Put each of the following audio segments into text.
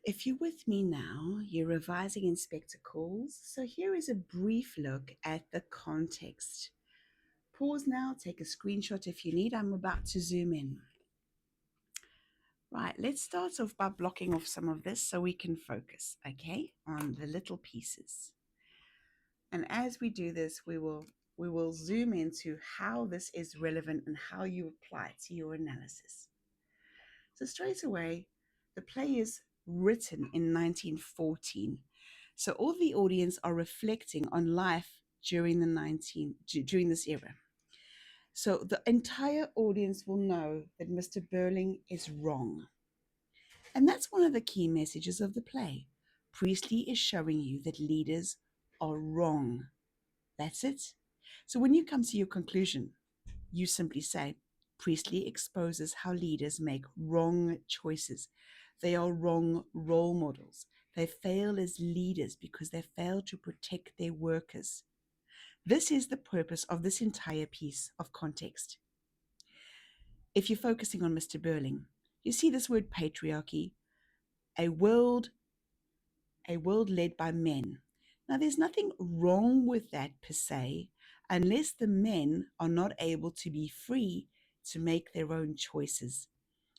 If you're with me now, you're revising in spectacles. So here is a brief look at the context. Pause now, take a screenshot if you need. I'm about to zoom in. Right, let's start off by blocking off some of this so we can focus, okay, on the little pieces. And as we do this, we will zoom into how this is relevant and how you apply it to your analysis. So straight away, the play is written in 1914. So all the audience are reflecting on life during this era. So the entire audience will know that Mr. Burling is wrong. And that's one of the key messages of the play. Priestley is showing you that leaders are wrong. That's it. So when you come to your conclusion, you simply say, Priestley exposes how leaders make wrong choices. They are wrong role models. They fail as leaders because they fail to protect their workers. This is the purpose of this entire piece of context. If you're focusing on Mr. Burling, you see this word patriarchy, a world led by men. Now, there's nothing wrong with that per se, unless the men are not able to be free to make their own choices.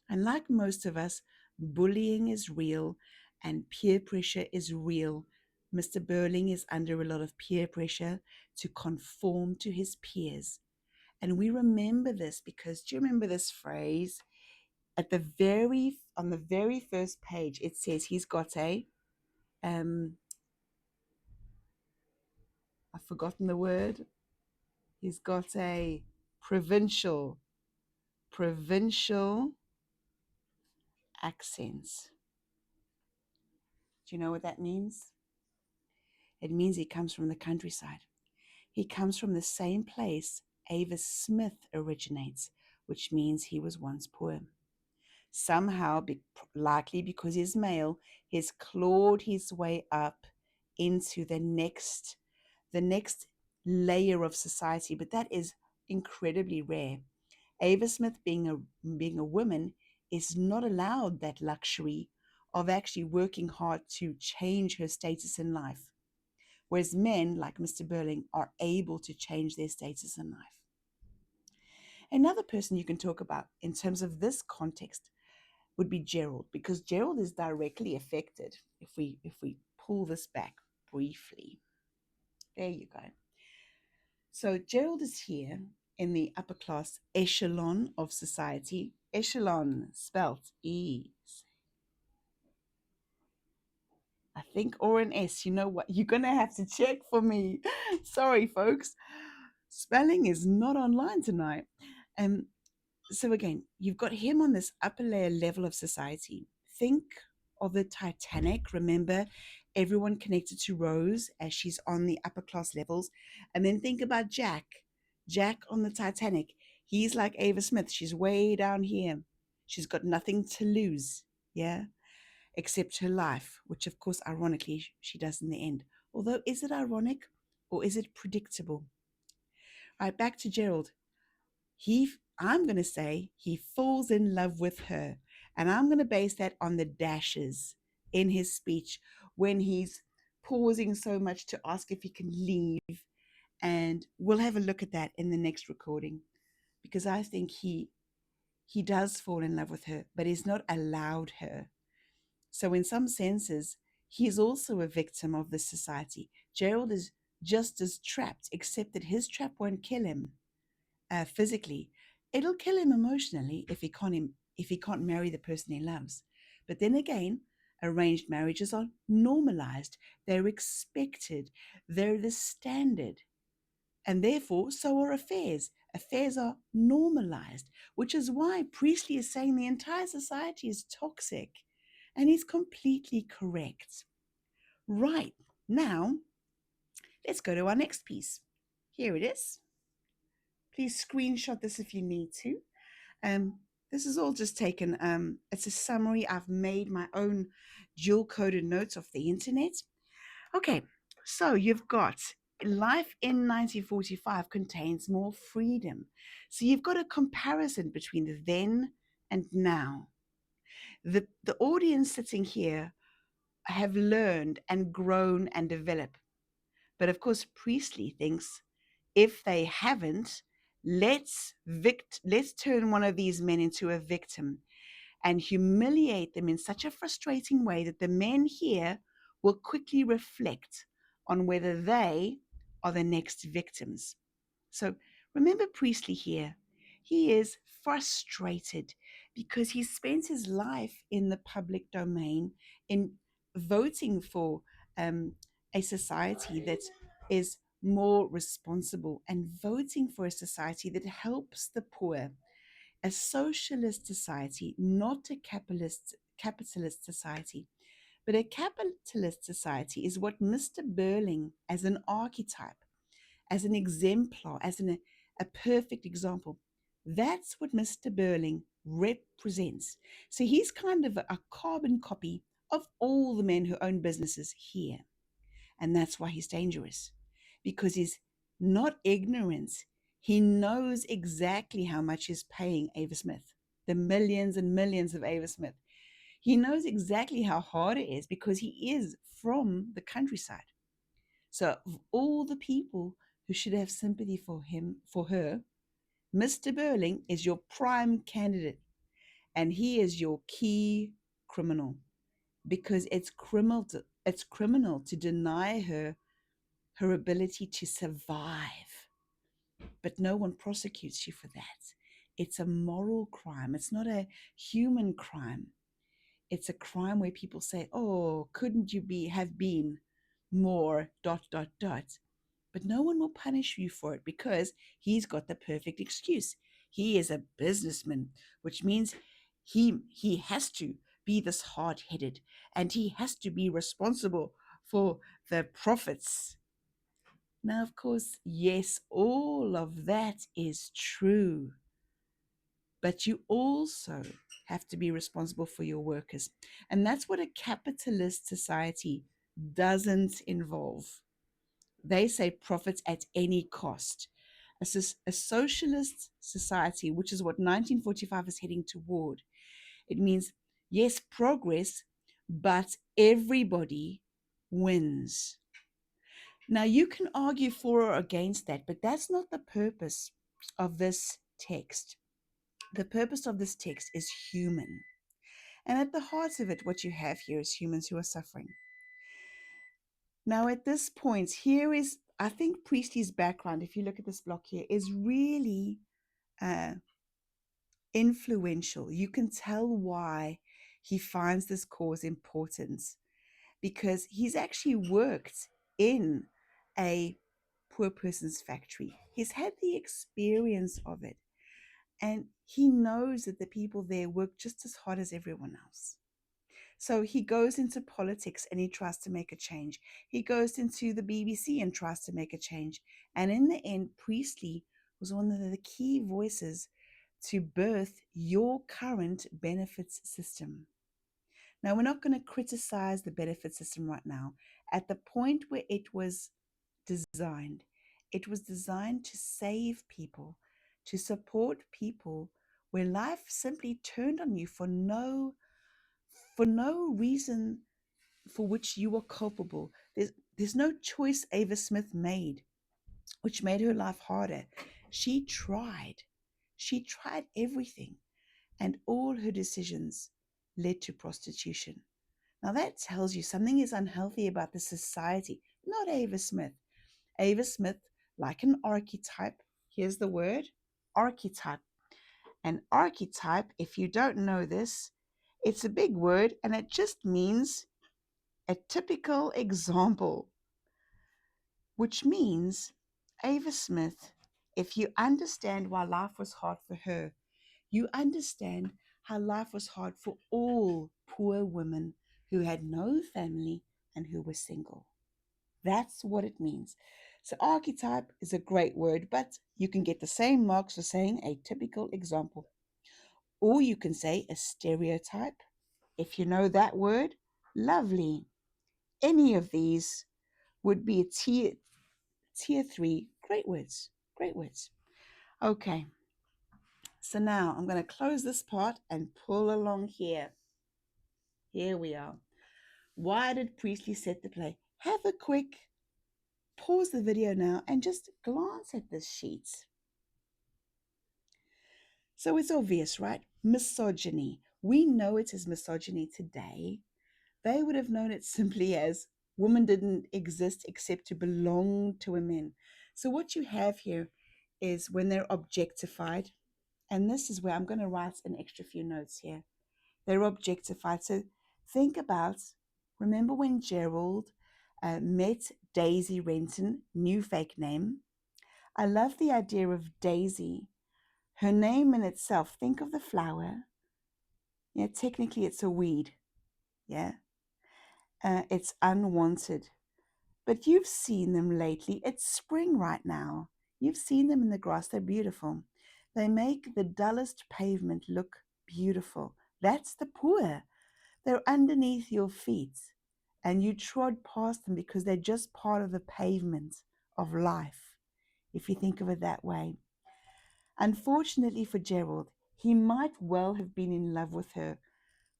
And like most of us, bullying is real and peer pressure is real. Mr. Burling is under a lot of peer pressure to conform to his peers. And we remember this because do you remember this phrase? On the very first page, it says he's got um, I've forgotten the word. He's got a provincial accent. Do you know what that means? It means he comes from the countryside. He comes from the same place Avis Smith originates, which means he was once poor. Somehow, likely because he's male, he's clawed his way up into the next layer of society, but that is incredibly rare. Ava Smith, being a woman, is not allowed that luxury of actually working hard to change her status in life, whereas men like Mr. Burling are able to change their status in life. Another person you can talk about in terms of this context would be Gerald, because Gerald is directly affected if we pull this back briefly. There you go. So Gerald is here in the upper class echelon of society. Echelon spelt E. I think, or an S. You know what? You're going to have to check for me. Sorry, folks. Spelling is not online tonight. Um, so again, you've got him on this upper layer level of society. Think of the Titanic. Remember, everyone connected to Rose as she's on the upper class levels. And then think about Jack. Jack on the Titanic. He's like Ava Smith. She's way down here. She's got nothing to lose. Yeah. Except her life, which of course, ironically, she does in the end. Although, is it ironic or is it predictable? All right, back to Gerald. I'm going to say he falls in love with her. And I'm going to base that on the dashes in his speech when he's pausing so much to ask if he can leave. And we'll have a look at that in the next recording because I think he does fall in love with her, but he's not allowed her. So in some senses, he is also a victim of this society. Gerald is just as trapped, except that his trap won't kill him physically. It'll kill him emotionally if he can't marry the person he loves. But then again, arranged marriages are normalized. They're expected. They're the standard. And therefore, so are affairs. Affairs are normalized, which is why Priestley is saying the entire society is toxic. And he's completely correct. Right, now, let's go to our next piece. Here it is. Please screenshot this if you need to. This is all just taken, it's a summary. I've made my own dual-coded notes off the internet. Okay, so you've got life in 1945 contains more freedom. So you've got a comparison between the then and now. The audience sitting here have learned and grown and developed. But of course, Priestley thinks if they haven't, let's turn one of these men into a victim and humiliate them in such a frustrating way that the men here will quickly reflect on whether they are the next victims. So remember Priestley here. He is frustrated because he spent his life in the public domain in voting for um, a society that is more responsible and voting for a society that helps the poor, a socialist society, not a capitalist society. But a capitalist society is what Mr. Burling, as an archetype, as an exemplar, a perfect example. That's what Mr. Burling represents. So he's kind of a carbon copy of all the men who own businesses here. And that's why he's dangerous, because he's not ignorant. He knows exactly how much he's paying Ava Smith, the millions and millions of Ava Smith. He knows exactly how hard it is because he is from the countryside. So, of all the people who should have sympathy for him, for her, Mr. Burling is your prime candidate, and he is your key criminal because it's criminal to deny her ability to survive, but no one prosecutes you for that. It's a moral crime. It's not a human crime. It's a crime where people say, "Oh, couldn't you be have been more dot dot dot?" But no one will punish you for it because he's got the perfect excuse. He is a businessman, which means he has to be this hard-headed and he has to be responsible for the profits. Now, of course, yes, all of that is true, but you also have to be responsible for your workers. And that's what a capitalist society doesn't involve. They say profits at any cost. A socialist society, which is what 1945 is heading toward, it means, yes, progress, but everybody wins. Now, you can argue for or against that, but that's not the purpose of this text. The purpose of this text is human. And at the heart of it, what you have here is humans who are suffering. Now, at this point, here is, I think, Priestley's background, if you look at this block here, is really uh, influential. You can tell why he finds this cause important because he's actually worked in a poor person's factory. He's had the experience of it, and he knows that the people there work just as hard as everyone else. So he goes into politics and he tries to make a change. He goes into the BBC and tries to make a change. And in the end, Priestley was one of the key voices to birth your current benefits system. Now, we're not going to criticize the benefit system right now. At the point where designed, it was designed to save people, to support people where life simply turned on you for no reason for which you were culpable. There's no choice Ava Smith made which made her life harder. She tried. She tried everything, and all her decisions led to prostitution. Now that tells you something is unhealthy about the society, not Ava Smith. Ava Smith, like an archetype, here's the word archetype. An archetype, if you don't know this, it's a big word and it just means a typical example, which means Ava Smith, if you understand why life was hard for her, you understand how life was hard for all poor women who had no family and who were single. That's what it means. So, archetype is a great word, but you can get the same marks for saying a typical example. Or you can say a stereotype. If you know that word, lovely. Any of these would be a tier three. Great words. Great words. Okay. So now I'm going to close this part and pull along here. Here we are. Why did Priestley set the play? Have a quick pause the video now and just glance at this sheet. So it's obvious, right? Misogyny. We know it as misogyny today. They would have known it simply as women didn't exist except to belong to a man. So what you have here is when they're objectified, and this is where I'm going to write an extra few notes here. They're objectified. So think about, remember when Gerald met Daisy Renton, new fake name? I love the idea of Daisy. Her name in itself, think of the flower. Yeah, technically it's a weed. Yeah, it's unwanted. But you've seen them lately. It's spring right now. You've seen them in the grass. They're beautiful. They make the dullest pavement look beautiful. That's the poor. They're underneath your feet, and you trod past them because they're just part of the pavement of life, if you think of it that way. Unfortunately for Gerald, he might well have been in love with her,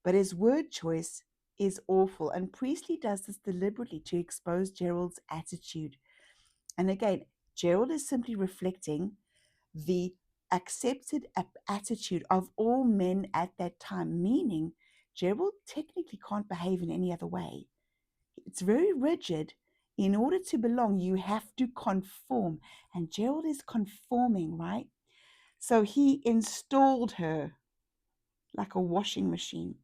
but his word choice is awful, and Priestley does this deliberately to expose Gerald's attitude. And again, Gerald is simply reflecting the accepted attitude of all men at that time, meaning Gerald technically can't behave in any other way. It's very rigid. In order to belong, you have to conform. And Gerald is conforming, right? So he installed her like a washing machine.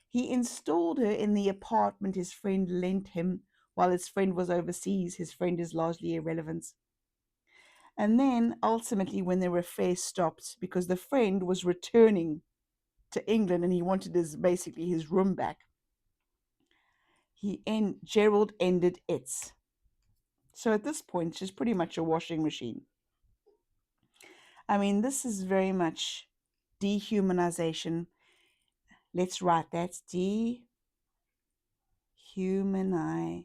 He installed her in the apartment his friend lent him while his friend was overseas. His friend is largely irrelevant. And then ultimately, when their affair stopped, because the friend was returning to England and he wanted basically his room back, Gerald ended it. So at this point, she's pretty much a washing machine. I mean, this is very much dehumanization. Let's write that. Dehumanization.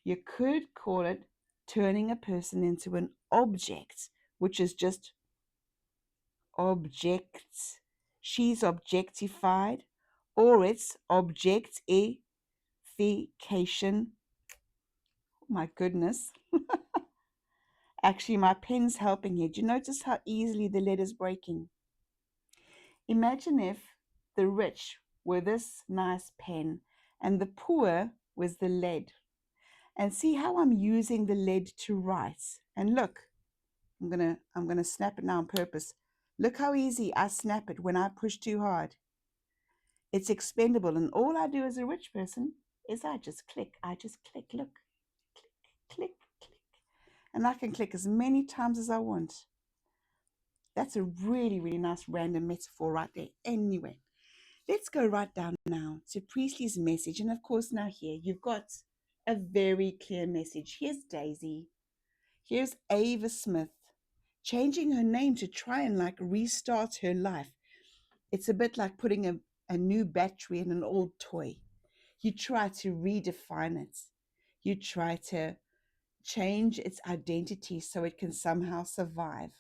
You could call it turning a person into an object, which is just objects. She's objectified, or it's objectification. Oh my goodness. Actually, my pen's helping here. Do you notice how easily the letter's breaking? Imagine if the rich were this nice pen and the poor was the lead. And see how I'm using the lead to write. And look, I'm gonna snap it now on purpose. Look how easy I snap it when I push too hard. It's expendable, and all I do as a rich person is I just click. Look, click, click, click. And I can click as many times as I want. That's a really, really nice random metaphor right there. Anyway, let's go right down now to Priestley's message. And of course, now here you've got a very clear message. Here's Daisy. Here's Ava Smith changing her name to try and like restart her life. It's a bit like putting a new battery in an old toy. You try to redefine it. You try to change its identity so it can somehow survive.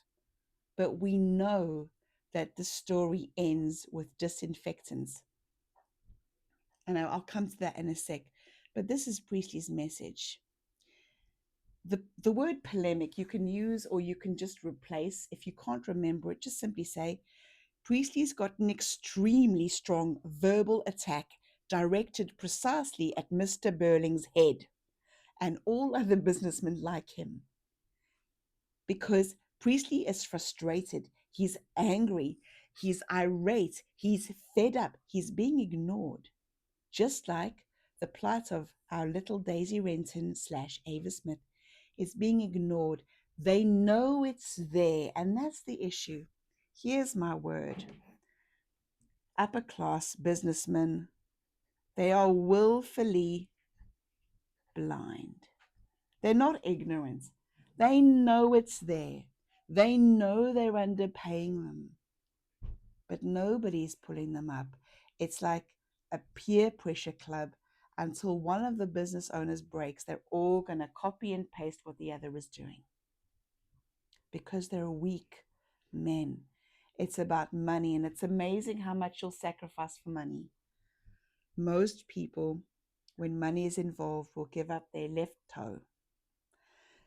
But we know that the story ends with disinfectants. And I'll come to that in a sec. But this is Priestley's message. The word polemic you can use or you can just replace. If you can't remember it, just simply say, Priestley's got an extremely strong verbal attack directed precisely at Mr. Burling's head and all other businessmen like him. Because Priestley is frustrated, he's angry, he's irate, he's fed up, he's being ignored. Just like the plight of our little Daisy Renton / Ava Smith is being ignored. They know it's there, and that's the issue. Here's my word. Upper class businessmen, they are willfully blind. They're not ignorant. They know it's there. They know they're underpaying them, but nobody's pulling them up. It's like a peer pressure club. Until one of the business owners breaks, they're all going to copy and paste what the other is doing because they're weak men. It's about money, and it's amazing how much you'll sacrifice for money. Most people, when money is involved, will give up their left toe.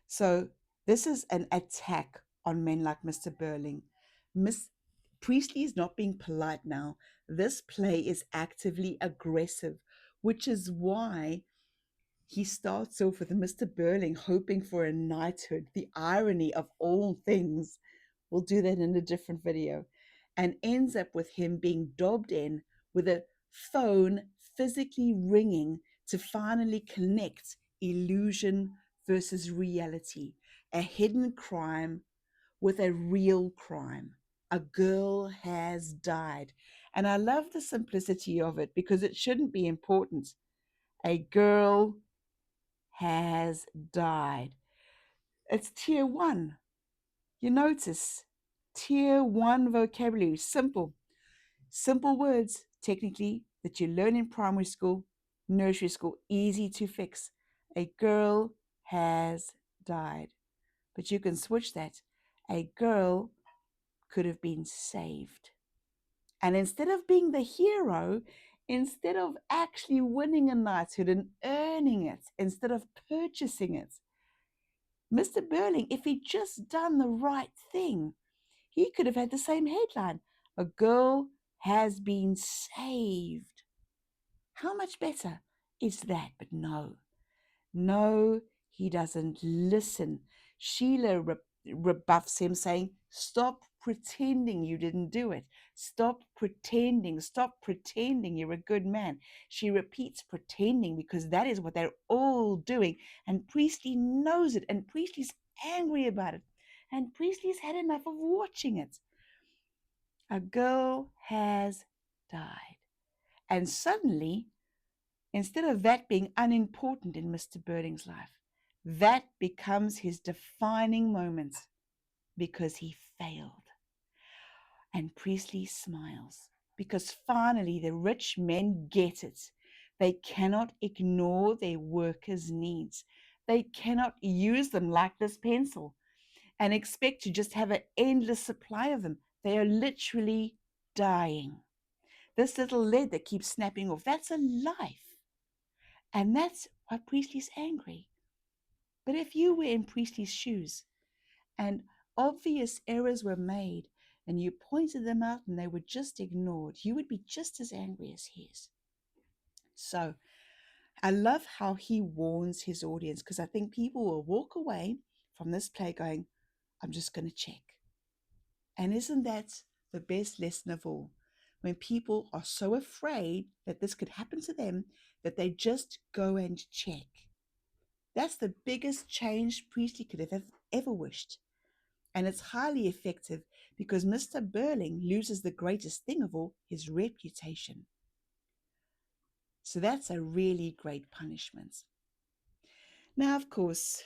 So this is an attack on men like Mr. Burling. Miss Priestley is not being polite now. This play is actively aggressive, which is why he starts off with Mr. Burling hoping for a knighthood. The irony of all things. We'll do that in a different video. And ends up with him being dobbed in with a phone physically ringing to finally connect illusion versus reality, a hidden crime with a real crime. A girl has died. And I love the simplicity of it because it shouldn't be important. A girl has died. It's tier one. You notice tier one vocabulary, simple, simple words, technically, that you learn in primary school, nursery school, easy to fix. A girl has died. But you can switch that. A girl could have been saved. And instead of being the hero, instead of actually winning a knighthood and earning it, instead of purchasing it, Mr. Burling, if he'd just done the right thing, he could have had the same headline. A girl has been saved. How much better is that? But no, no, he doesn't listen. Sheila rebuffs him, saying, "Stop pretending you didn't do it. Stop pretending. Stop pretending you're a good man." She repeats pretending because that is what they're all doing. And Priestley knows it, and Priestley's angry about it. And Priestley's had enough of watching it. A girl has died. And suddenly, instead of that being unimportant in Mr. Burling's life, that becomes his defining moment because he failed. And Priestley smiles because finally the rich men get it. They cannot ignore their workers' needs. They cannot use them like this pencil and expect to just have an endless supply of them. They are literally dying. This little lead that keeps snapping off, that's a life. And that's why Priestley's angry. But if you were in Priestley's shoes and obvious errors were made and you pointed them out and they were just ignored, you would be just as angry as he is. So I love how he warns his audience because I think people will walk away from this play going, I'm just going to check. And isn't that the best lesson of all? When people are so afraid that this could happen to them that they just go and check. That's the biggest change Priestley could have ever wished. And it's highly effective because Mr. Burling loses the greatest thing of all, his reputation. So that's a really great punishment. Now, of course,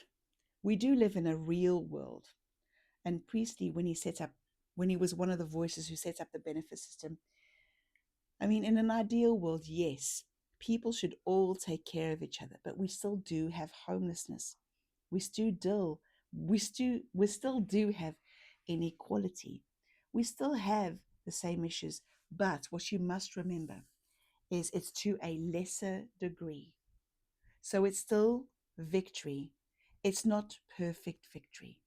we do live in a real world. And Priestley, when he was one of the voices who set up the benefit system, I mean, in an ideal world, yes, people should all take care of each other, but we still do have homelessness. We still do have inequality. We still have the same issues, but what you must remember is it's to a lesser degree. So it's still victory. It's not perfect victory,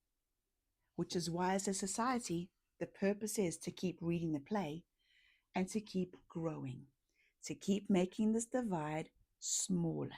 which is why as a society, the purpose is to keep reading the play and to keep growing, to keep making this divide smaller.